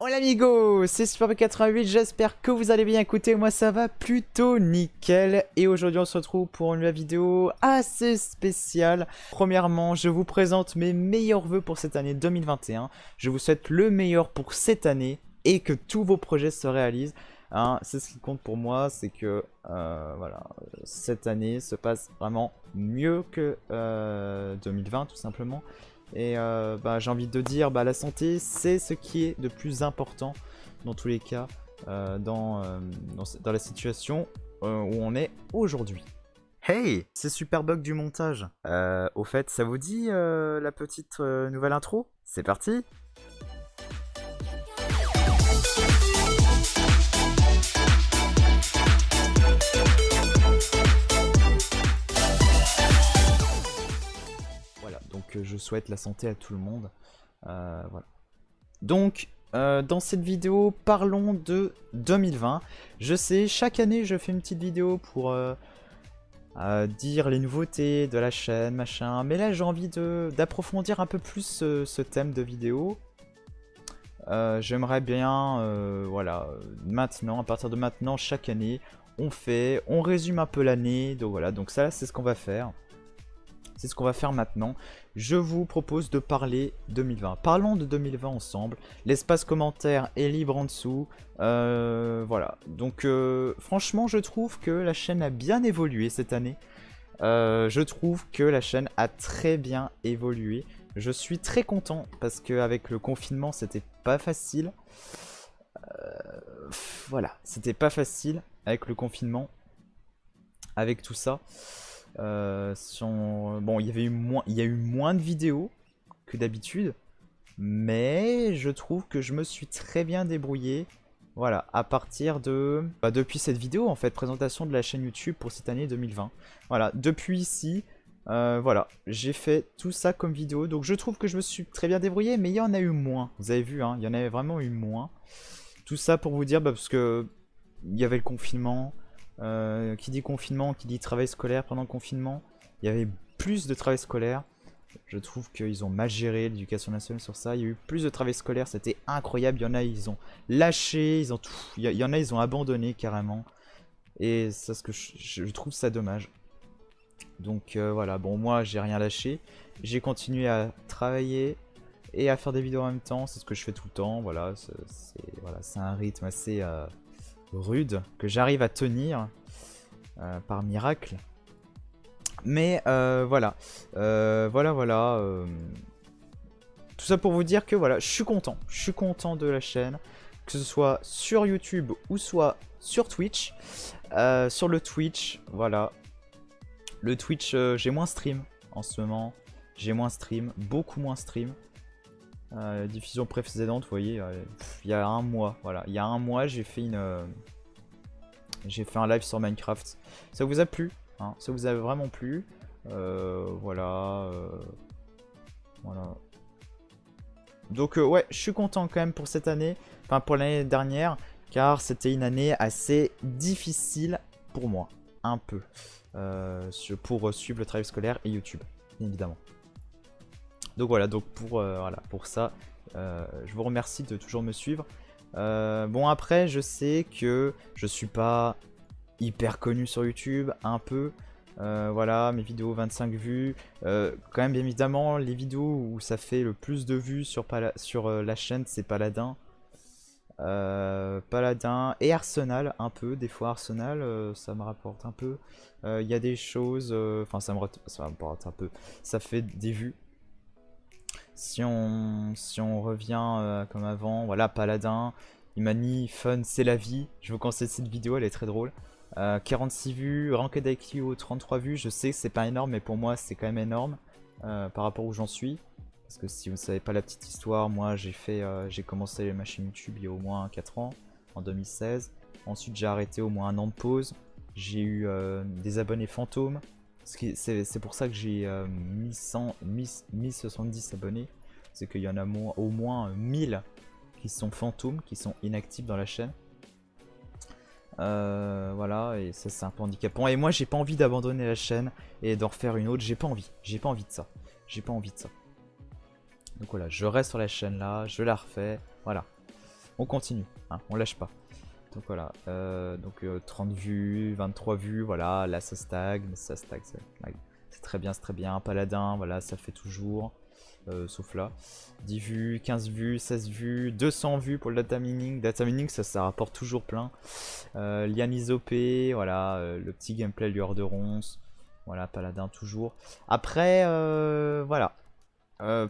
Hola amigos, c'est Superb88, j'espère que vous allez bien. Écoutez, moi ça va plutôt nickel. Et aujourd'hui on se retrouve pour une nouvelle vidéo assez spéciale. Premièrement, je vous présente mes meilleurs vœux pour cette année 2021. Je vous souhaite le meilleur pour cette année et que tous vos projets se réalisent. Hein, c'est ce qui compte pour moi, c'est que voilà, cette année se passe vraiment mieux que 2020 tout simplement. Et j'ai envie de dire, la santé, c'est ce qui est de plus important dans tous les cas, dans la situation où on est aujourd'hui. Hey, c'est Superbug du montage. Au fait, ça vous dit la petite nouvelle intro? C'est parti! Voilà, donc je souhaite la santé à tout le monde. Voilà. Donc, dans cette vidéo, parlons de 2020. Je sais, chaque année, je fais une petite vidéo pour dire les nouveautés de la chaîne, machin. Mais là, j'ai envie d'approfondir un peu plus ce thème de vidéo. J'aimerais bien, voilà, maintenant, à partir de maintenant, chaque année, on résume un peu l'année. Donc voilà, donc ça, c'est ce qu'on va faire. C'est ce qu'on va faire maintenant. Je vous propose de parler 2020. Parlons de 2020 ensemble. L'espace commentaire est libre en dessous. Voilà. Donc franchement, je trouve que la chaîne a bien évolué cette année. Je trouve que la chaîne a très bien évolué. Je suis très content parce qu'avec le confinement, c'était pas facile. Voilà, c'était pas facile avec le confinement. Avec tout ça. Bon, il y a eu moins de vidéos que d'habitude, mais je trouve que je me suis très bien débrouillé. Voilà, à partir de... depuis cette vidéo, en fait, présentation de la chaîne YouTube pour cette année 2020. Voilà, depuis ici, voilà, j'ai fait tout ça comme vidéo. Donc je trouve que je me suis très bien débrouillé, mais il y en a eu moins. Vous avez vu, hein, il y en avait vraiment eu moins. Tout ça pour vous dire, parce que il y avait le confinement. Qui dit confinement, qui dit travail scolaire pendant le confinement, il y avait plus de travail scolaire. Je trouve qu'ils ont mal géré l'éducation nationale sur ça. Il y a eu plus de travail scolaire, c'était incroyable. Il y en a, ils ont lâché, ils ont tout. Il y en a, ils ont abandonné carrément. Et ça, ce que je trouve ça dommage. Donc voilà, bon, moi j'ai rien lâché. J'ai continué à travailler et à faire des vidéos en même temps. C'est ce que je fais tout le temps. Voilà, c'est un rythme assez rude que j'arrive à tenir par miracle. Mais voilà. Voilà. Tout ça pour vous dire que voilà, je suis content. Je suis content de la chaîne. Que ce soit sur YouTube ou soit sur Twitch. Sur le Twitch, voilà. Le Twitch, j'ai moins stream en ce moment. J'ai moins stream, beaucoup moins stream. Diffusion précédente, vous voyez, il y a un mois, voilà. Il y a un mois, j'ai fait un live sur Minecraft. Ça vous a plu, hein? Ça vous a vraiment plu. Voilà. Voilà. Donc ouais, je suis content quand même pour cette année. Enfin, pour l'année dernière. Car c'était une année assez difficile pour moi. Un peu. Pour suivre le travail scolaire et YouTube, bien évidemment. Donc voilà, donc pour ça, je vous remercie de toujours me suivre. Bon, après, je sais que je suis pas hyper connu sur YouTube, un peu. Voilà, mes vidéos 25 vues. Quand même, bien évidemment, les vidéos où ça fait le plus de vues sur la chaîne, c'est Paladin. Paladin et Arsenal, un peu. Des fois, Arsenal, ça me rapporte un peu. Il y a des choses... Enfin, ça me rapporte un peu. Ça fait des vues. Si on revient comme avant, voilà, Paladin, Imani, Fun, c'est la vie. Je vous conseille cette vidéo, elle est très drôle. 46 vues, Ranked IQ 33 vues, je sais que c'est pas énorme, mais pour moi c'est quand même énorme par rapport où j'en suis. Parce que si vous savez pas la petite histoire, moi j'ai commencé ma chaîne YouTube il y a au moins 4 ans, en 2016. Ensuite j'ai arrêté au moins un an de pause. J'ai eu des abonnés fantômes. C'est pour ça que j'ai 1070 abonnés. C'est qu'il y en a au moins 1000 qui sont fantômes, qui sont inactifs dans la chaîne. Voilà, et ça c'est un peu handicapant. Et moi j'ai pas envie d'abandonner la chaîne et d'en refaire une autre. J'ai pas envie de ça. Donc voilà, je reste sur la chaîne là, je la refais. Voilà. on continue, hein, on lâche pas. Donc voilà, 30 vues, 23 vues, voilà, là ça stagne, c'est très bien, c'est très bien. Paladin, voilà, ça fait toujours, sauf là. 10 vues, 15 vues, 16 vues, 200 vues pour le data mining. Data mining, ça rapporte toujours plein. Liane Isopé, voilà, le petit gameplay lueur de ronces. Voilà, Paladin toujours. Après, voilà.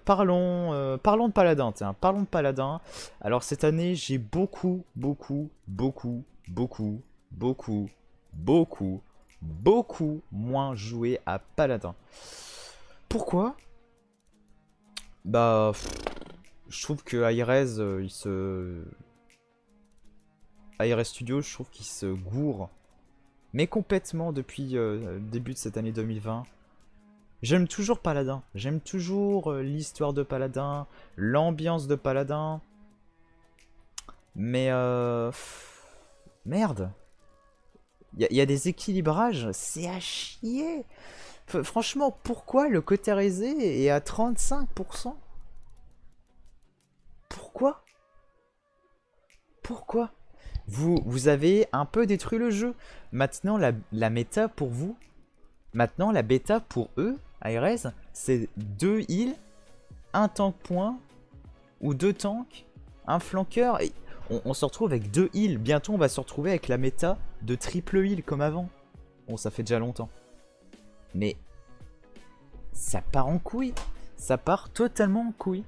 Parlons de Paladin, tiens, parlons de Paladin. Alors cette année, j'ai beaucoup moins joué à Paladin. Pourquoi? Bah, je trouve que Airez, Airez Studio, je trouve qu'il se gourre, mais complètement depuis le début de cette année 2020. J'aime toujours Paladin, j'aime toujours l'histoire de Paladin, l'ambiance de Paladin, mais merde, il y a des équilibrages, c'est à chier. Franchement, pourquoi le cautérisé est à 35%? Pourquoi? Pourquoi? Vous avez un peu détruit le jeu. Maintenant, la méta pour vous, maintenant la bêta pour eux, ARS, c'est 2 heals, un tank point, ou 2 tanks, un flanqueur, et on se retrouve avec 2 heals. Bientôt, on va se retrouver avec la méta de triple heal comme avant. Bon, ça fait déjà longtemps. Mais ça part en couille. Ça part totalement en couille.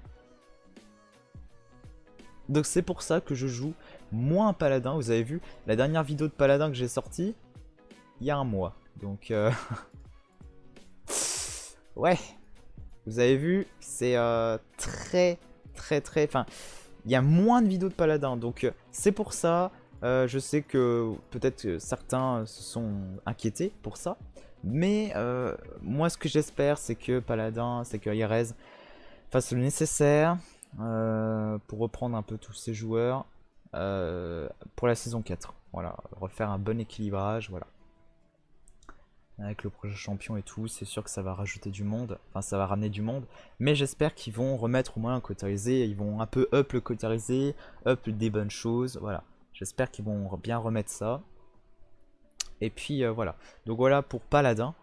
Donc c'est pour ça que je joue moins Paladin. Vous avez vu la dernière vidéo de Paladin que j'ai sortie il y a un mois. Donc ouais, vous avez vu, c'est très. Enfin, il y a moins de vidéos de Paladin. Donc c'est pour ça. Je sais que peut-être que certains se sont inquiétés pour ça. Mais moi, ce que j'espère, c'est que Paladin, c'est que Airez fasse le nécessaire pour reprendre un peu tous ces joueurs pour la saison 4. Voilà, refaire un bon équilibrage, voilà. Avec le projet champion et tout, c'est sûr que ça va rajouter du monde, enfin ça va ramener du monde, mais j'espère qu'ils vont remettre au moins un cautérisé, ils vont un peu up le cautérisé, up des bonnes choses, voilà. J'espère qu'ils vont bien remettre ça. Et puis voilà, donc voilà pour Paladin.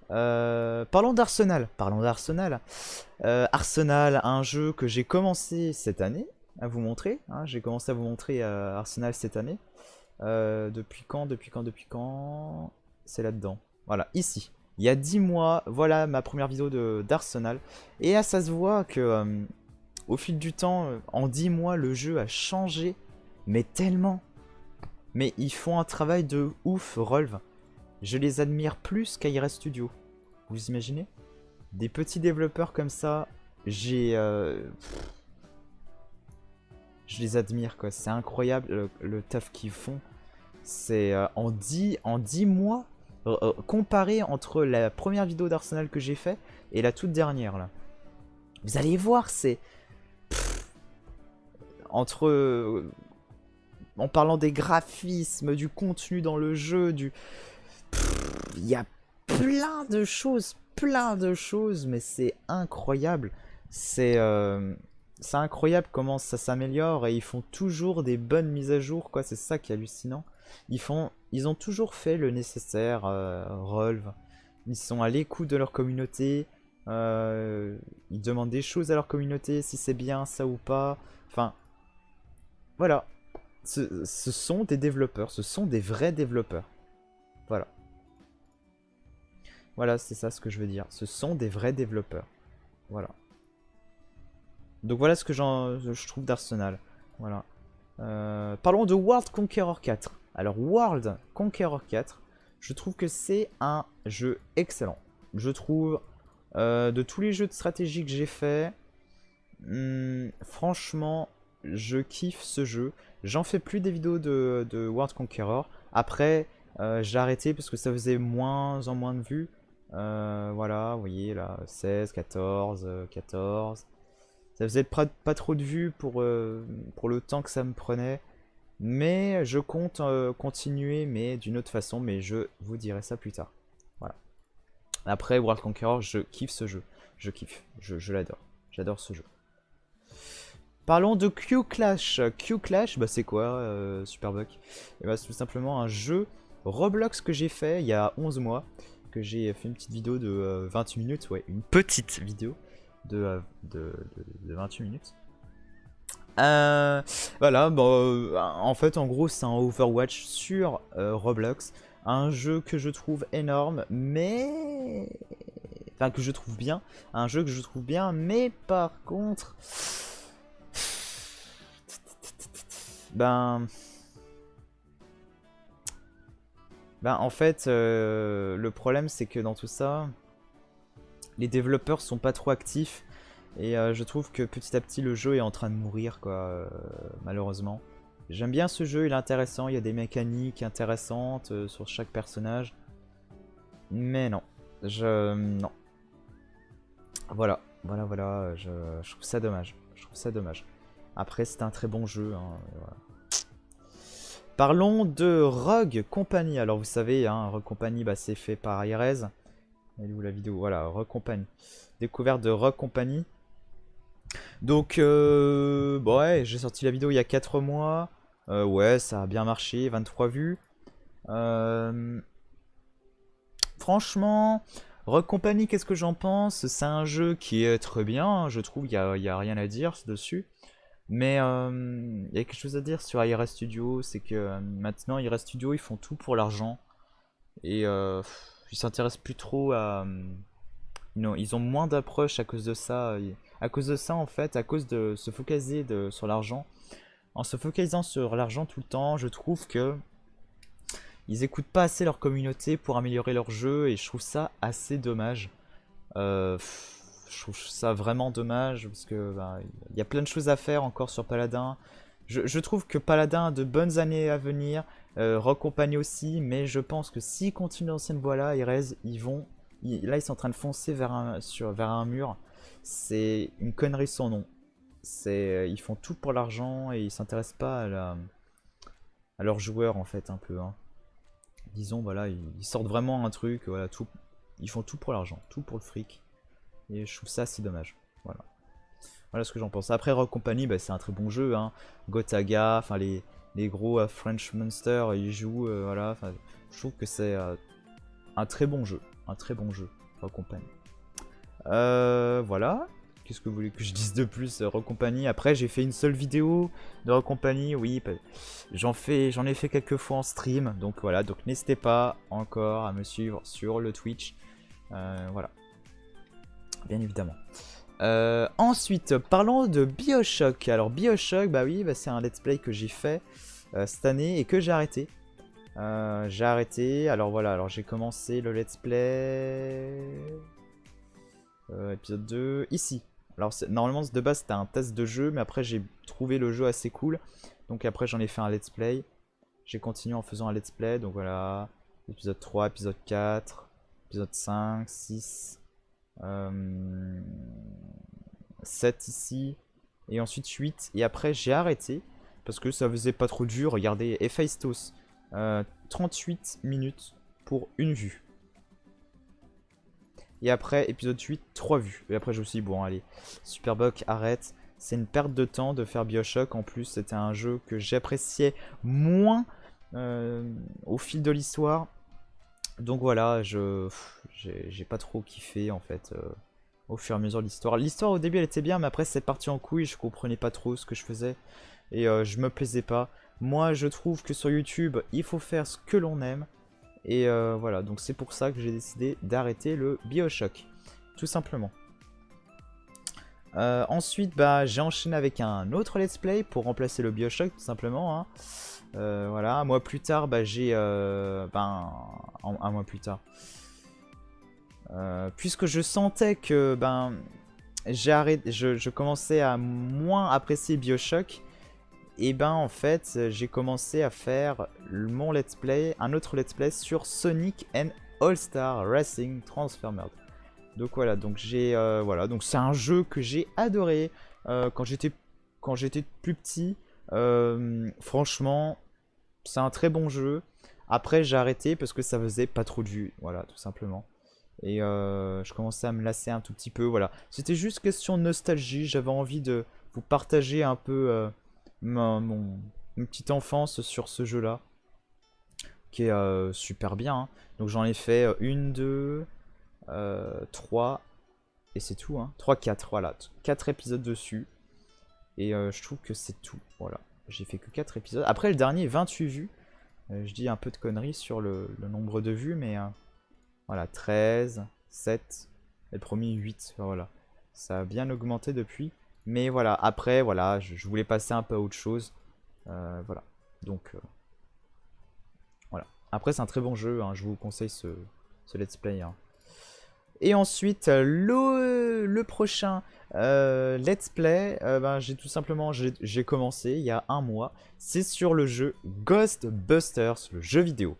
Parlons d'Arsenal. Arsenal, un jeu que j'ai commencé cette année à vous montrer. Hein, j'ai commencé à vous montrer Arsenal cette année. Depuis quand? C'est là-dedans. Voilà, ici. Il y a 10 mois, voilà ma première vidéo d'Arsenal. Et là, ça se voit que au fil du temps, en 10 mois, le jeu a changé. Mais tellement. Mais ils font un travail de ouf, Rolv. Je les admire plus qu'Aira Studio. Vous imaginez? Des petits développeurs comme ça, je les admire quoi. C'est incroyable le taf qu'ils font. C'est en 10 mois, comparé entre la première vidéo d'Arsenal que j'ai fait et la toute dernière là. Vous allez voir, c'est entre en parlant des graphismes, du contenu dans le jeu, il y a plein de choses, mais c'est incroyable. C'est incroyable comment ça s'améliore et ils font toujours des bonnes mises à jour, quoi. C'est ça qui est hallucinant. Ils ont toujours fait le nécessaire, Rolv. Ils sont à l'écoute de leur communauté. Ils demandent des choses à leur communauté, si c'est bien ça ou pas. Enfin, voilà. Ce sont des développeurs, ce sont des vrais développeurs. Voilà. Voilà, c'est ça ce que je veux dire. Ce sont des vrais développeurs. Voilà. Donc voilà ce que je trouve d'Arsenal. Voilà. Parlons de World Conqueror 4. Alors World Conqueror 4, je trouve que c'est un jeu excellent. Je trouve, de tous les jeux de stratégie que j'ai fait, franchement, je kiffe ce jeu. J'en fais plus des vidéos de World Conqueror. Après, j'ai arrêté parce que ça faisait moins en moins de vues. Voilà, vous voyez là, 16, 14, 14. Ça faisait pas trop de vues pour le temps que ça me prenait. Mais je compte continuer, mais d'une autre façon. Mais je vous dirai ça plus tard. Voilà. Après, World Conqueror, je kiffe ce jeu. Je kiffe. Je l'adore. J'adore ce jeu. Parlons de Q-Clash. Q-Clash, bah c'est quoi, Superbuck? Eh bah, c'est tout simplement un jeu Roblox que j'ai fait il y a 11 mois. Que j'ai fait une petite vidéo de 28 minutes. Ouais, une petite vidéo de 28 minutes. Euh, voilà, bon, en fait, en gros, c'est un Overwatch sur Roblox. Un jeu que je trouve énorme, mais... Enfin, que je trouve bien. Un jeu que je trouve bien, mais par contre... Ben... Ben, en fait, le problème, c'est que dans tout ça, les développeurs sont pas trop actifs. Et je trouve que petit à petit, le jeu est en train de mourir, quoi, malheureusement. J'aime bien ce jeu, il est intéressant, il y a des mécaniques intéressantes sur chaque personnage. Mais non, non. Voilà, voilà, je trouve ça dommage. Je trouve ça dommage. Après, c'est un très bon jeu, hein, voilà. Parlons de Rogue Company. Alors, vous savez, hein, Rogue Company, bah, c'est fait par Irez. Elle est où la vidéo? Voilà, Rogue Company. Découverte de Rogue Company. Donc, bon, ouais, j'ai sorti la vidéo il y a 4 mois. Ouais, ça a bien marché, 23 vues. Euh, Franchement, Rogue Company, qu'est-ce que j'en pense? C'est un jeu qui est très bien, hein, je trouve, y a rien à dire dessus. Mais il y a quelque chose à dire sur IRS Studio, c'est que maintenant IRS Studio, ils font tout pour l'argent. Et ils s'intéressent plus trop à... non, ils ont moins d'approche à cause de ça. À cause de ça, en fait, à cause de se focaliser sur l'argent. En se focalisant sur l'argent tout le temps, je trouve que ils écoutent pas assez leur communauté pour améliorer leur jeu et je trouve ça assez dommage. Je trouve ça vraiment dommage parce que bah, y a plein de choses à faire encore sur Paladin. Je trouve que Paladin a de bonnes années à venir, Rock Company aussi, mais je pense que s'ils continuent dans cette voie-là, là ils sont en train de foncer vers un mur. C'est une connerie sans nom. Ils font tout pour l'argent et ils s'intéressent pas à leurs joueurs en fait un peu, hein. Disons voilà, ils sortent vraiment un truc, voilà, tout, ils font tout pour l'argent, tout pour le fric. Et je trouve ça assez dommage. Voilà. Voilà ce que j'en pense. Après Rock Company, bah, c'est un très bon jeu, hein. Gotaga, enfin les gros French Monster, ils jouent, voilà. Je trouve que c'est un très bon jeu. Un très bon jeu, Rock Company. Voilà. Qu'est-ce que vous voulez que je dise de plus, Rock Company? Après, j'ai fait une seule vidéo de Rock Company, oui. J'en ai fait quelques fois en stream. Donc voilà, donc n'hésitez pas encore à me suivre sur le Twitch. Voilà. Bien évidemment. Ensuite, parlons de BioShock. Alors BioShock, bah oui, bah, c'est un let's play que j'ai fait cette année et que j'ai arrêté. J'ai arrêté, alors voilà, alors j'ai commencé le let's play... épisode 2, ici. Alors normalement de base c'était un test de jeu, mais après j'ai trouvé le jeu assez cool. Donc après j'en ai fait un let's play. J'ai continué en faisant un let's play, donc voilà. Épisode 3, épisode 4, épisode 5, 6... 7 ici, et ensuite 8, et après j'ai arrêté, parce que ça faisait pas trop dur, regardez, Hephaestus, 38 minutes pour une vue. Et après, épisode 8, 3 vues. Et après je me suis dit, bon allez, Superbuck, arrête, c'est une perte de temps de faire BioShock, en plus c'était un jeu que j'appréciais moins au fil de l'histoire. Donc voilà, j'ai pas trop kiffé en fait au fur et à mesure de l'histoire. L'histoire au début elle était bien, mais après c'est parti en couille, je comprenais pas trop ce que je faisais et je me plaisais pas. Moi je trouve que sur YouTube il faut faire ce que l'on aime et voilà, donc c'est pour ça que j'ai décidé d'arrêter le BioShock, tout simplement. Ensuite bah, j'ai enchaîné avec un autre let's play pour remplacer le BioShock tout simplement, hein. Voilà, un mois plus tard, bah, un mois plus tard. Puisque je sentais que je commençais à moins apprécier BioShock, et ben en fait j'ai commencé à faire mon let's play, un autre let's play sur Sonic and All-Star Racing Transformers. Donc voilà, donc voilà, donc c'est un jeu que j'ai adoré quand j'étais plus petit. Franchement, c'est un très bon jeu. Après, j'ai arrêté parce que ça faisait pas trop de vues, voilà, tout simplement. Et je commençais à me lasser un tout petit peu, voilà. C'était juste question de nostalgie, j'avais envie de vous partager un peu une petite enfance sur ce jeu-là, qui est super bien, hein. Donc j'en ai fait une, deux, trois, et c'est tout, hein. 3, 4, voilà. 4 épisodes dessus. Et je trouve que c'est tout, voilà. J'ai fait que 4 épisodes. Après, le dernier, 28 vues. Je dis un peu de conneries sur le nombre de vues, mais voilà, 13, 7, et le premier 8, enfin, voilà. Ça a bien augmenté depuis. Mais voilà, après, voilà, je voulais passer un peu à autre chose. Voilà, donc voilà. Après, c'est un très bon jeu, hein, je vous conseille ce let's play, hein. Et ensuite, le prochain let's play, ben, j'ai tout simplement j'ai commencé il y a un mois. C'est sur le jeu Ghostbusters, le jeu vidéo.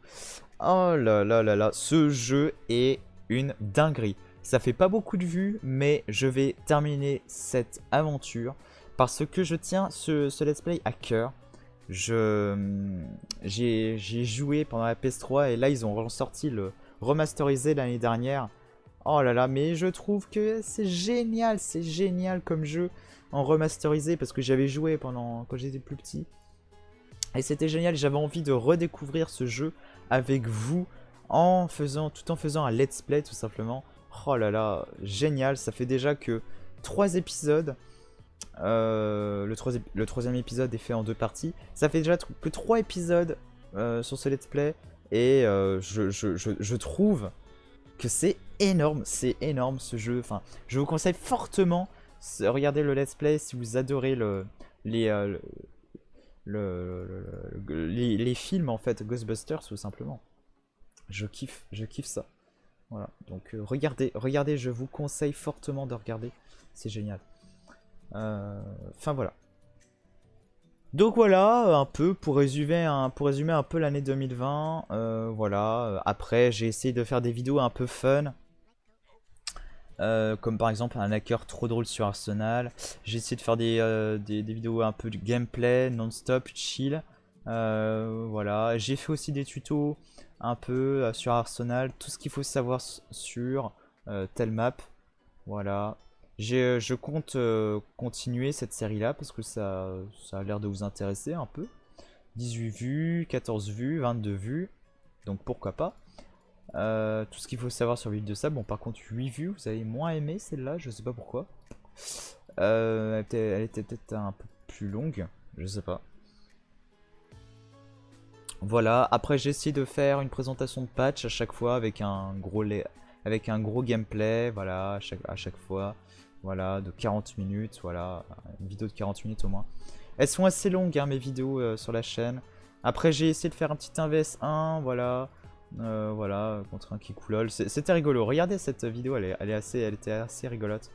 Oh là là là là, ce jeu est une dinguerie. Ça fait pas beaucoup de vues, mais je vais terminer cette aventure parce que je tiens ce let's play à cœur. J'ai joué pendant la PS3 et là ils ont ressorti le remasterisé l'année dernière. Oh là là, mais je trouve que c'est génial comme jeu en remasterisé parce que j'avais joué quand j'étais plus petit. Et c'était génial, j'avais envie de redécouvrir ce jeu avec vous tout en faisant un let's play tout simplement. Oh là là, génial, ça fait déjà que 3 épisodes. Le troisième épisode est fait en 2 parties. Ça fait déjà que 3 épisodes sur ce let's play. Et je trouve que c'est énorme ce jeu. Enfin, je vous conseille fortement regardez le let's play si vous adorez les, euh, les films en fait, Ghostbusters tout simplement. Je kiffe ça. Voilà, donc regardez, je vous conseille fortement de regarder, c'est génial. Enfin voilà. Donc voilà, un peu pour résumer un peu l'année 2020. Voilà. Après, j'ai essayé de faire des vidéos un peu fun. Comme par exemple un hacker trop drôle sur Arsenal. J'ai essayé de faire des vidéos un peu de gameplay, non-stop, chill. Voilà. J'ai fait aussi des tutos un peu sur Arsenal. Tout ce qu'il faut savoir sur telle map. Voilà. Je compte continuer cette série-là parce que ça a l'air de vous intéresser un peu. 18 vues, 14 vues, 22 vues. Donc pourquoi pas. Tout ce qu'il faut savoir sur l'huile de sable. Bon, par contre, 8 vues, vous avez moins aimé celle-là, je sais pas pourquoi. Elle était peut-être un peu plus longue, je sais pas. Voilà, après j'ai essayé de faire une présentation de patch à chaque fois avec avec un gros gameplay, voilà, à chaque fois. Voilà, de 40 minutes, voilà, une vidéo de 40 minutes au moins. Elles sont assez longues, hein, mes vidéos sur la chaîne. Après j'ai essayé de faire un petit 1vs1, voilà. Voilà, contre un Kikoulol. C'était rigolo. Regardez cette vidéo, elle était assez rigolote.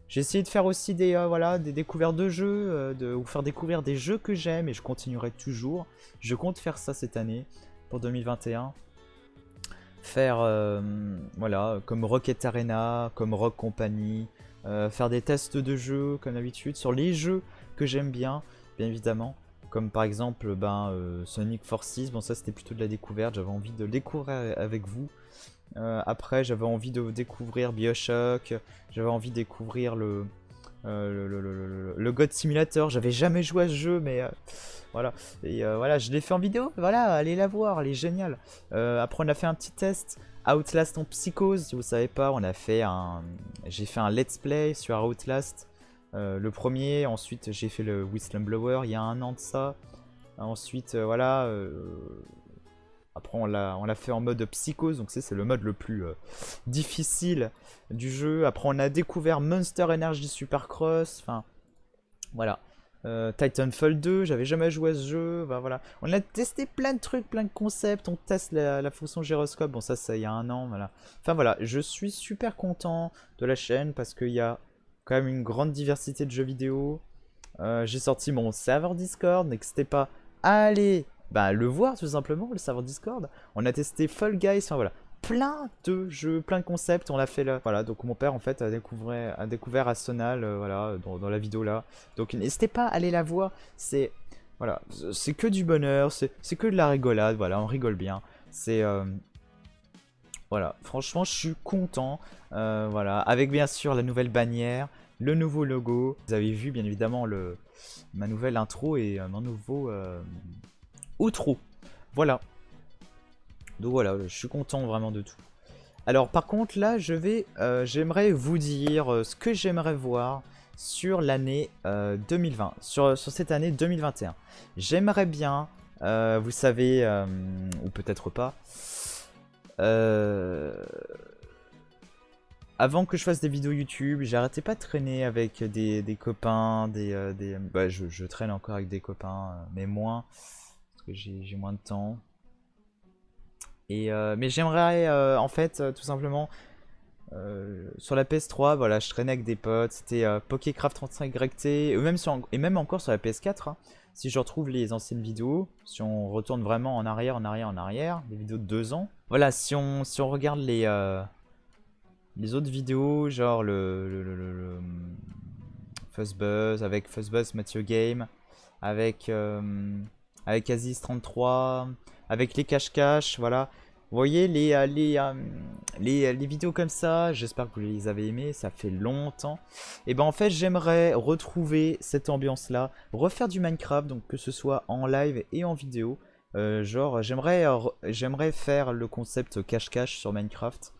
J'ai essayé de faire aussi voilà, des découvertes de jeux, de vous faire découvrir des jeux que j'aime et je continuerai toujours. Je compte faire ça cette année, pour 2021. Faire, voilà, comme Rocket Arena, comme Rock Company, faire des tests de jeux comme d'habitude sur les jeux que j'aime bien évidemment. Comme par exemple Sonic Forces, bon ça c'était plutôt de la découverte, j'avais envie de le découvrir avec vous. Après j'avais envie de découvrir BioShock, j'avais envie de découvrir le God Simulator, j'avais jamais joué à ce jeu mais voilà. Et voilà, je l'ai fait en vidéo, voilà, allez la voir, elle est géniale. Après on a fait un petit test, Outlast en psychose, si vous savez pas, j'ai fait un let's play sur Outlast. Le premier, ensuite j'ai fait le Whistleblower il y a un an de ça. Ensuite, voilà. Après, on l'a fait en mode psychose, donc c'est le mode le plus difficile du jeu. Après, on a découvert Monster Energy Supercross. Enfin, voilà. Titanfall 2, j'avais jamais joué à ce jeu. Bah, voilà. On a testé plein de trucs, plein de concepts. On teste la fonction gyroscope. Bon, ça il y a un an. Voilà. Enfin, voilà. Je suis super content de la chaîne parce qu'il y a quand même une grande diversité de jeux vidéo. J'ai sorti mon serveur Discord, n'hésitez pas à aller le voir tout simplement, le serveur Discord. On a testé Fall Guys, enfin voilà, plein de jeux, plein de concepts, on l'a fait là. Voilà, donc mon père en fait a découvert Arsenal, voilà, dans la vidéo là. Donc n'hésitez pas à aller la voir, c'est voilà, c'est que du bonheur, c'est que de la rigolade, voilà, on rigole bien. C'est voilà, franchement je suis content, voilà, avec bien sûr la nouvelle bannière, le nouveau logo. Vous avez vu bien évidemment ma nouvelle intro et mon nouveau outro. Voilà. Donc voilà, je suis content vraiment de tout. Alors par contre là, j'aimerais vous dire ce que j'aimerais voir sur l'année 2020, sur cette année 2021. J'aimerais bien, vous savez, ou peut-être pas, avant que je fasse des vidéos YouTube, j'arrêtais pas de traîner avec des copains, bah, je traîne encore avec des copains, mais moins, parce que j'ai moins de temps. Mais j'aimerais en fait tout simplement sur la PS3, voilà, je traînais avec des potes, c'était Pokécraft 35YT, et même encore sur la PS4, hein. Si je retrouve les anciennes vidéos, si on retourne vraiment en arrière, des vidéos de 2 ans, voilà, si on regarde les autres vidéos, genre le Fuzzbuzz, avec Fuzzbuzz Mathieu Game, avec, avec Aziz33, avec les cache-cache, voilà. Vous voyez les vidéos comme ça, j'espère que vous les avez aimées, ça fait longtemps. Et ben en fait j'aimerais retrouver cette ambiance là, refaire du Minecraft, donc que ce soit en live et en vidéo. Genre j'aimerais faire le concept cache-cache sur Minecraft,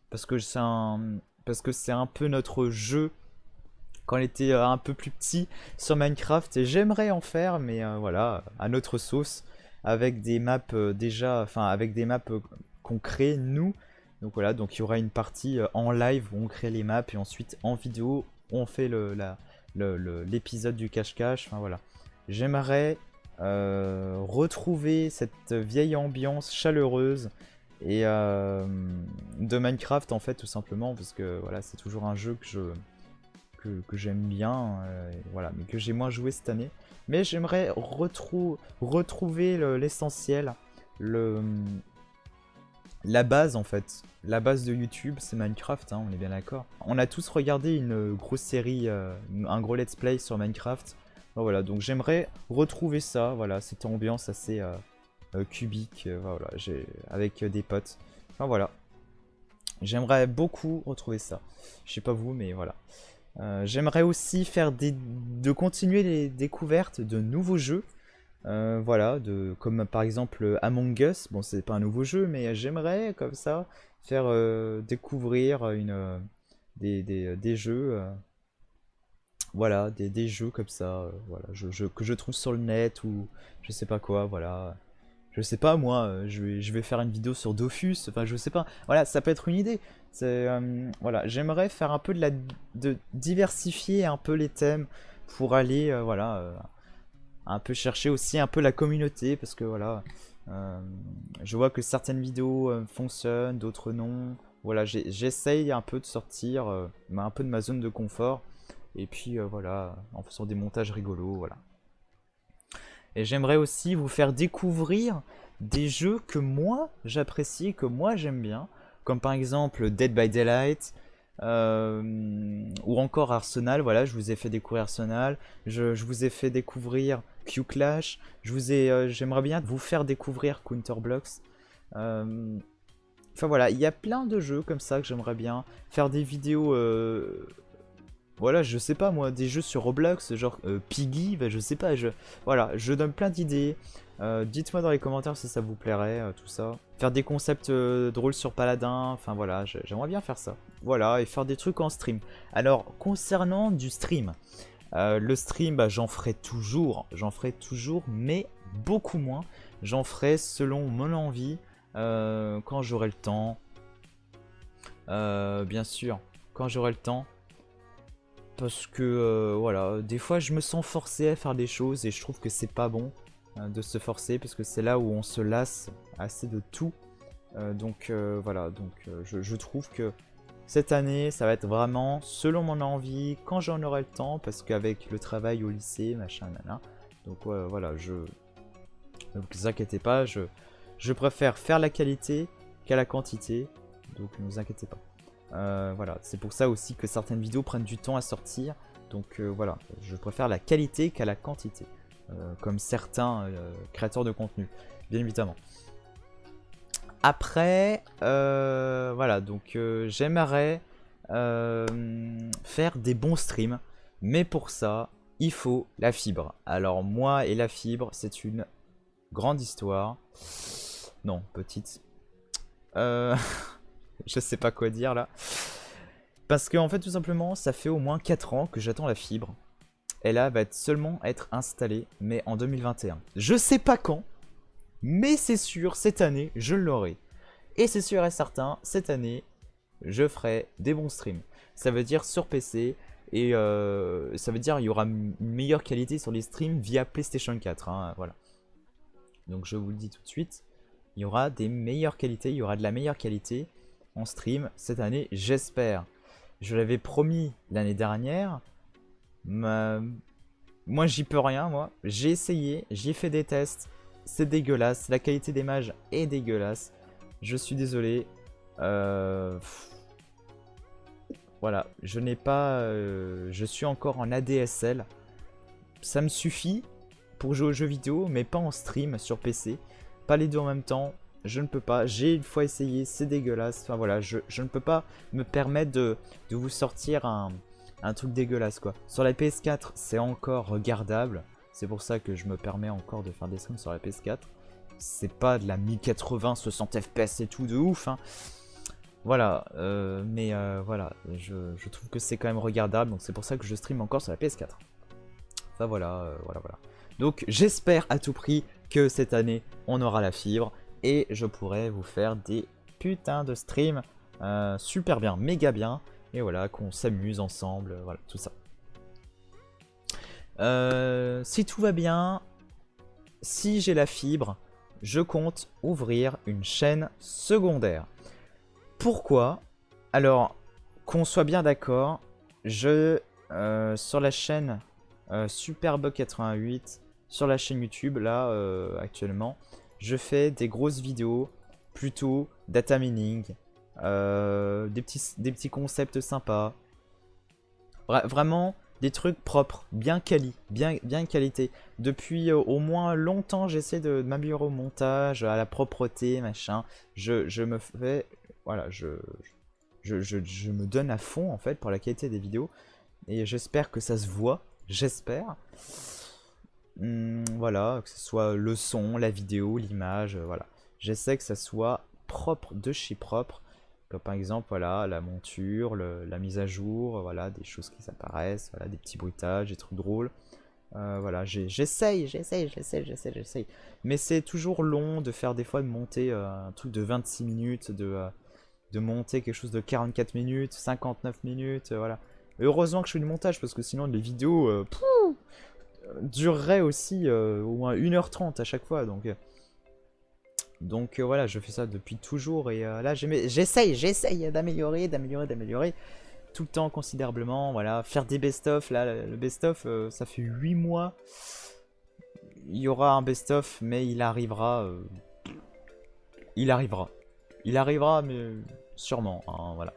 parce que c'est un peu notre jeu quand on était un peu plus petit sur Minecraft, et j'aimerais en faire, mais voilà, à notre sauce, avec des maps avec des maps qu'on crée nous. Donc voilà, donc il y aura une partie en live où on crée les maps, et ensuite en vidéo on fait l'épisode du cache-cache. Enfin voilà, j'aimerais retrouver cette vieille ambiance chaleureuse et de Minecraft en fait, tout simplement, parce que voilà, c'est toujours un jeu que j'aime bien, voilà, mais que j'ai moins joué cette année. Mais j'aimerais retrouver l'essentiel, la base en fait. La base de YouTube, c'est Minecraft, hein, on est bien d'accord. On a tous regardé une grosse série, un gros let's play sur Minecraft. Bon, voilà, donc j'aimerais retrouver ça, voilà, cette ambiance assez cubique, voilà, avec des potes. Enfin voilà, j'aimerais beaucoup retrouver ça. Je sais pas vous, mais voilà. J'aimerais aussi continuer les découvertes de nouveaux jeux. Voilà, comme par exemple Among Us. Bon, c'est pas un nouveau jeu, mais j'aimerais comme ça faire découvrir des jeux. Voilà, des jeux comme ça. Voilà, que je trouve sur le net ou je sais pas quoi. Voilà. Je sais pas moi, je vais faire une vidéo sur Dofus, enfin je sais pas, voilà, ça peut être une idée. Voilà, j'aimerais faire un peu de diversifier un peu les thèmes pour aller, voilà, un peu chercher aussi un peu la communauté, parce que voilà, je vois que certaines vidéos fonctionnent, d'autres non. Voilà, j'essaye un peu de sortir un peu de ma zone de confort, et puis voilà, en faisant des montages rigolos, voilà. Et j'aimerais aussi vous faire découvrir des jeux que moi j'apprécie, que moi j'aime bien, comme par exemple Dead by Daylight, ou encore Arsenal. Voilà, je vous ai fait découvrir Arsenal, je vous ai fait découvrir Q-Clash, j'aimerais bien vous faire découvrir Counterblocks. Enfin voilà, il y a plein de jeux comme ça que j'aimerais bien faire des vidéos. Voilà, je sais pas moi, des jeux sur Roblox, genre Piggy, bah, je sais pas, voilà, je donne plein d'idées. Dites-moi dans les commentaires si ça vous plairait, tout ça. Faire des concepts drôles sur Paladin, enfin voilà, j'aimerais bien faire ça. Voilà, et faire des trucs en stream. Alors, concernant du stream, le stream, bah, j'en ferai toujours, mais beaucoup moins. J'en ferai selon mon envie, quand j'aurai le temps. Bien sûr, quand j'aurai le temps. Parce que voilà, des fois je me sens forcé à faire des choses et je trouve que c'est pas bon de se forcer, parce que c'est là où on se lasse assez de tout. Donc voilà, je trouve que cette année ça va être vraiment selon mon envie, quand j'en aurai le temps, parce qu'avec le travail au lycée, machin, nana. Donc voilà, ne vous inquiétez pas, je préfère faire la qualité qu'à la quantité, donc ne vous inquiétez pas. Voilà, c'est pour ça aussi que certaines vidéos prennent du temps à sortir. Donc voilà, je préfère la qualité qu'à la quantité. Comme certains créateurs de contenu, bien évidemment. Après, voilà, donc j'aimerais faire des bons streams. Mais pour ça, il faut la fibre. Alors moi et la fibre, c'est une grande histoire. Non, petite. Je sais pas quoi dire là. Parce que en fait, tout simplement, ça fait au moins 4 ans que j'attends la fibre. Elle va seulement être installée, mais en 2021. Je sais pas quand, mais c'est sûr, cette année, je l'aurai. Et c'est sûr et certain, cette année, je ferai des bons streams. Ça veut dire sur PC, et ça veut dire il y aura une meilleure qualité sur les streams via PlayStation 4. Hein, voilà. Donc je vous le dis tout de suite, il y aura des meilleures qualités, il y aura de la meilleure qualité en stream cette année, j'espère. Je l'avais promis l'année dernière. Moi j'y peux rien, moi. J'ai essayé, j'ai fait des tests. C'est dégueulasse, la qualité des images est dégueulasse. Je suis désolé. Voilà, je n'ai pas... je suis encore en ADSL. Ça me suffit pour jouer aux jeux vidéo, mais pas en stream sur PC. Pas les deux en même temps. Je ne peux pas. J'ai une fois essayé, c'est dégueulasse. Enfin voilà, je ne peux pas me permettre de vous sortir un truc dégueulasse quoi. Sur la PS4, c'est encore regardable. C'est pour ça que je me permets encore de faire des streams sur la PS4. C'est pas de la 1080, 60 FPS et tout de ouf. Hein. Voilà, mais voilà, je trouve que c'est quand même regardable. Donc c'est pour ça que je stream encore sur la PS4. Enfin voilà, voilà. Donc j'espère à tout prix que cette année, on aura la fibre. Et je pourrai vous faire des putains de streams super bien, méga bien. Et voilà, qu'on s'amuse ensemble, voilà, tout ça. Si tout va bien, si j'ai la fibre, je compte ouvrir une chaîne secondaire. Pourquoi? Alors, qu'on soit bien d'accord, sur la chaîne Superbug88, sur la chaîne YouTube, là, actuellement, je fais des grosses vidéos, plutôt data mining, des petits concepts sympas. Vraiment des trucs propres, bien qualité. Depuis au moins longtemps, j'essaie de m'améliorer au montage, à la propreté, machin. Je me fais... Voilà, je me donne à fond en fait pour la qualité des vidéos. Et j'espère que ça se voit, j'espère. Voilà, que ce soit le son, la vidéo, l'image, voilà. J'essaie que ça soit propre de chez propre. Comme par exemple, voilà, la monture, la mise à jour, voilà, des choses qui apparaissent, voilà, des petits bruitages, des trucs drôles. Voilà, j'essaye. Mais c'est toujours long de faire des fois de monter un truc de 26 minutes, de monter quelque chose de 44 minutes, 59 minutes, voilà. Et heureusement que je fais du montage parce que sinon les vidéos dureraient aussi au moins 1h30 à chaque fois. Donc voilà, je fais ça depuis toujours et là j'essaye d'améliorer tout le temps considérablement. Voilà, faire des best-of, là le best-of ça fait 8 mois. Il y aura un best-of mais il arrivera. Il arrivera mais sûrement, hein, voilà.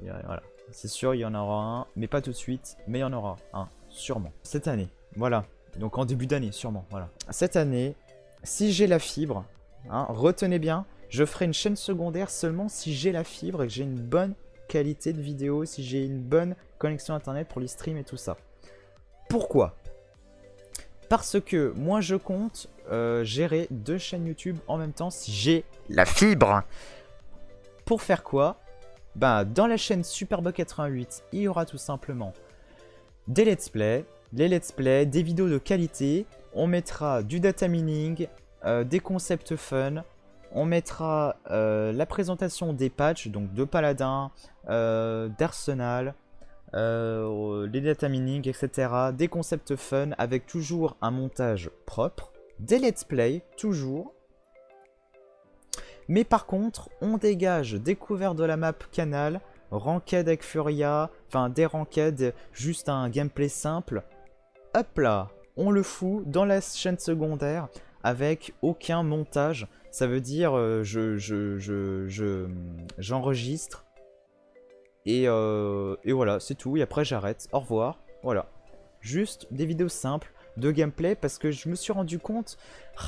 Voilà. C'est sûr, il y en aura un, mais pas tout de suite, mais il y en aura un, sûrement. Cette année, voilà. Donc en début d'année, sûrement, voilà. Cette année, si j'ai la fibre, hein, retenez bien, je ferai une chaîne secondaire seulement si j'ai la fibre et que j'ai une bonne qualité de vidéo, si j'ai une bonne connexion internet pour les streams et tout ça. Pourquoi? Parce que moi je compte gérer 2 chaînes YouTube en même temps si j'ai la fibre. Pour faire quoi? Bah, dans la chaîne Superbug88, il y aura tout simplement des let's play, des vidéos de qualité, on mettra du data mining, des concepts fun, on mettra la présentation des patchs, donc de Paladin, d'Arsenal, les data mining, etc. Des concepts fun avec toujours un montage propre, des let's play, toujours. Mais par contre, on dégage découverte de la map canal, ranked avec Furia, enfin des ranked, juste un gameplay simple. Hop là, on le fout dans la chaîne secondaire avec aucun montage. Ça veut dire j'enregistre et voilà, c'est tout. Et après j'arrête. Au revoir. Voilà. Juste des vidéos simples de gameplay parce que je me suis rendu compte,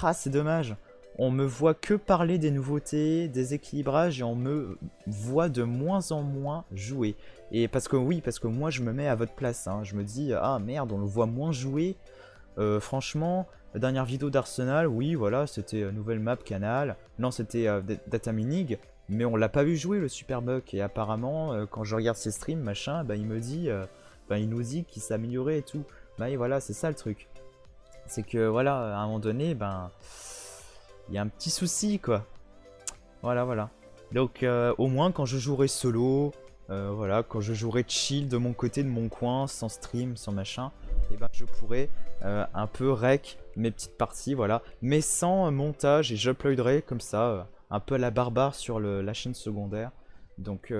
ah c'est dommage. on me voit que parler des nouveautés, des équilibrages, et on me voit de moins en moins jouer. Et parce que oui, parce que moi je me mets à votre place, hein. Je me dis, ah merde, on le voit moins jouer. Franchement, la dernière vidéo d'Arsenal, oui, voilà, c'était nouvelle map canal. Non, c'était Data Minig, mais on l'a pas vu jouer le Superbuck. Et apparemment, quand je regarde ses streams, machin, bah, il me dit, bah, il nous dit qu'il s'est amélioré et tout. Bah, et voilà, c'est ça le truc. C'est que voilà, à un moment donné, ben, il y a un petit souci, quoi. Voilà, voilà. Donc, au moins, quand je jouerai solo, voilà, quand je jouerai chill de mon côté, de mon coin, sans stream, sans machin, et ben, je pourrai un peu rec mes petites parties, voilà, mais sans montage, et j'uploaderai comme ça, un peu à la barbare sur la chaîne secondaire. Donc,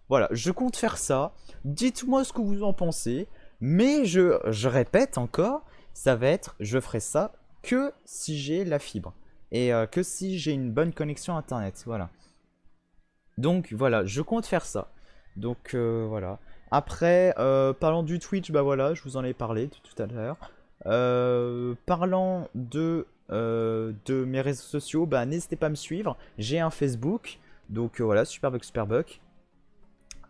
voilà, je compte faire ça. Dites-moi ce que vous en pensez, mais je répète encore, ça va être, je ferai ça que si j'ai la fibre et que si j'ai une bonne connexion internet, voilà. Donc voilà, je compte faire ça. Donc voilà. Après, parlant du Twitch, bah voilà, je vous en ai parlé tout à l'heure. Parlant de mes réseaux sociaux, bah n'hésitez pas à me suivre. J'ai un Facebook, donc voilà, Superbuck.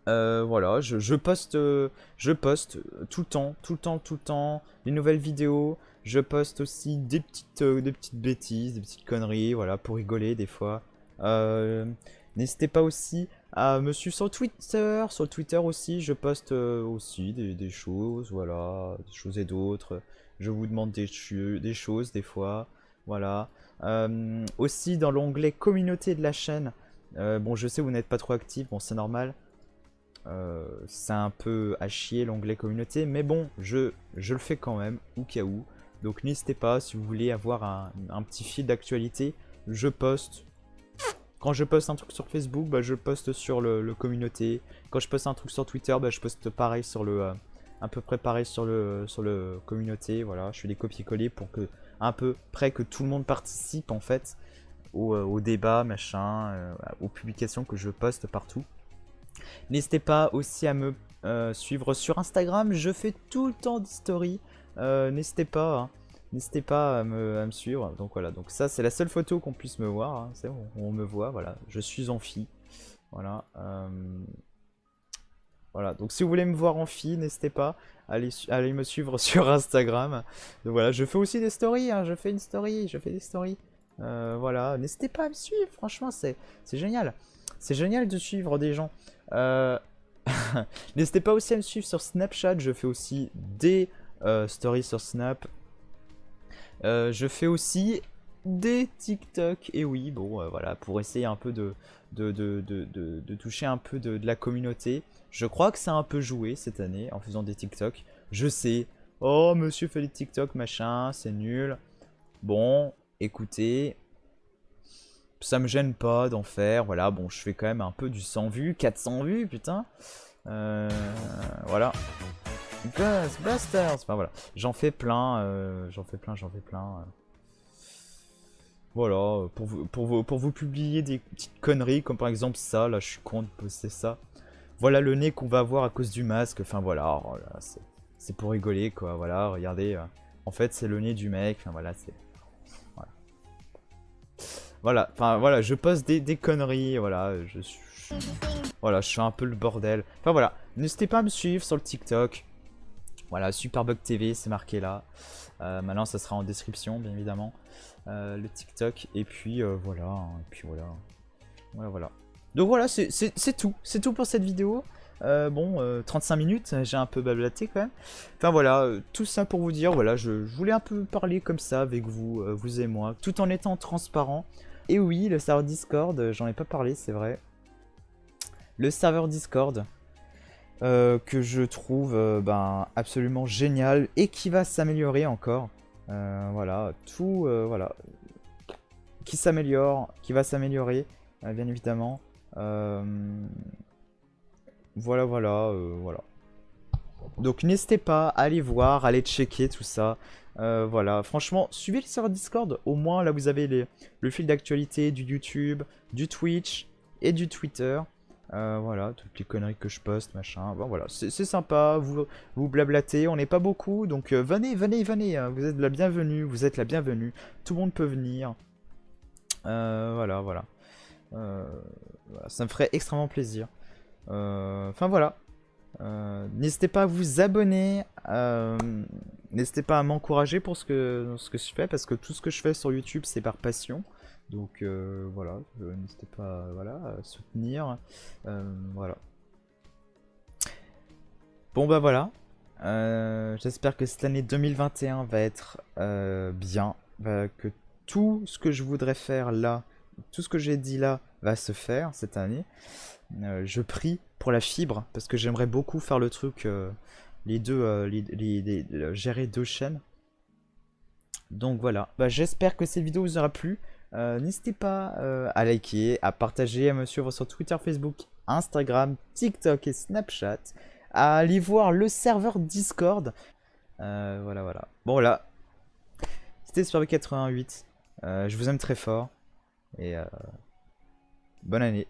Voilà, je poste tout le temps, tout le temps, les nouvelles vidéos. Je poste aussi des petites bêtises, des petites conneries, voilà, pour rigoler des fois. Euh, N'hésitez pas aussi à me suivre sur Twitter. Sur Twitter aussi, je poste aussi des choses, voilà, des choses et d'autres. Je vous demande des choses des fois, voilà. Aussi dans l'onglet communauté de la chaîne. Bon, je sais vous n'êtes pas trop actif, bon c'est normal. C'est un peu à chier l'onglet communauté, mais bon, je le fais quand même, au cas où. Donc n'hésitez pas, si vous voulez avoir un petit fil d'actualité, je poste. Quand je poste un truc sur Facebook, bah, je poste sur le communauté. Quand je poste un truc sur Twitter, bah, je poste pareil sur à peu près pareil sur le communauté. Voilà, je fais des copier-coller pour que, un peu près que tout le monde participe en fait au débat, machin, aux publications que je poste partout. N'hésitez pas aussi à me suivre sur Instagram, je fais tout le temps des stories. N'hésitez pas, hein. N'hésitez pas à me suivre. Donc voilà, donc ça c'est la seule photo qu'on puisse me voir, hein. C'est bon, on me voit, voilà. Je suis en fille. Voilà. Voilà, donc si vous voulez me voir en fille, n'hésitez pas à aller me suivre sur Instagram. Donc voilà, je fais aussi des stories, hein. Je fais des stories. Voilà, n'hésitez pas à me suivre, franchement, c'est génial. C'est génial de suivre des gens. Euh, N'hésitez pas aussi à me suivre sur Snapchat, je fais aussi des stories sur Snap. Je fais aussi des TikTok, et oui, bon, voilà, pour essayer un peu de toucher un peu de la communauté. Je crois que c'est un peu joué cette année en faisant des TikTok. Je sais, oh, monsieur fait des TikTok, machin, c'est nul. Bon, écoutez, ça me gêne pas d'en faire, voilà, bon, je fais quand même un peu du 100 vues, 400 vues, putain. Voilà. Ghostbusters. Enfin voilà, j'en fais plein, j'en fais plein. Voilà, pour vous publier des petites conneries, comme par exemple ça, là je suis con de poster ça. Voilà le nez qu'on va avoir à cause du masque, enfin voilà, oh là, c'est pour rigoler quoi, voilà, regardez. En fait c'est le nez du mec, enfin voilà, c'est... Voilà. Voilà, enfin voilà, je poste des conneries, voilà, voilà, je fais un peu le bordel. Enfin voilà, n'hésitez pas à me suivre sur le TikTok. Voilà, Superbug TV, c'est marqué là. Maintenant, ça sera en description, bien évidemment. Le TikTok. Et puis voilà. Et puis voilà. Voilà. Donc voilà, c'est tout. C'est tout pour cette vidéo. Bon, 35 minutes, j'ai un peu blablaté quand même. Enfin voilà, tout ça pour vous dire, voilà, je voulais un peu parler comme ça avec vous, vous et moi, tout en étant transparent. Et oui, le serveur Discord, j'en ai pas parlé, c'est vrai. Le serveur Discord, que je trouve ben, absolument génial et qui va s'améliorer encore. Voilà, tout, voilà, qui s'améliore, qui va s'améliorer, bien évidemment. Voilà, voilà. Donc n'hésitez pas à aller voir, à aller checker tout ça. Voilà, franchement, suivez le serveur Discord. Au moins, là, vous avez le fil d'actualité du YouTube, du Twitch et du Twitter. Voilà, toutes les conneries que je poste, machin. Bon, voilà, c'est sympa, vous blablatez, on n'est pas beaucoup, donc venez, hein, vous êtes la bienvenue, Tout le monde peut venir. Voilà, voilà. Euh, voilà. Ça me ferait extrêmement plaisir. Enfin voilà. N'hésitez pas à vous abonner. N'hésitez pas à m'encourager pour ce que je fais, parce que tout ce que je fais sur YouTube, c'est par passion. Donc voilà, n'hésitez pas voilà, à soutenir. Voilà. Bon bah voilà. J'espère que cette année 2021 va être bien. Que tout ce que je voudrais faire là, tout ce que j'ai dit là, va se faire cette année. Je prie pour la fibre parce que j'aimerais beaucoup faire le truc, les deux, gérer deux chaînes. Donc voilà, bah, j'espère que cette vidéo vous aura plu. N'hésitez pas à liker, à partager, à me suivre sur Twitter, Facebook, Instagram, TikTok et Snapchat, à aller voir le serveur Discord. Voilà, voilà. Bon là, c'était Superbe 88. Je vous aime très fort et bonne année.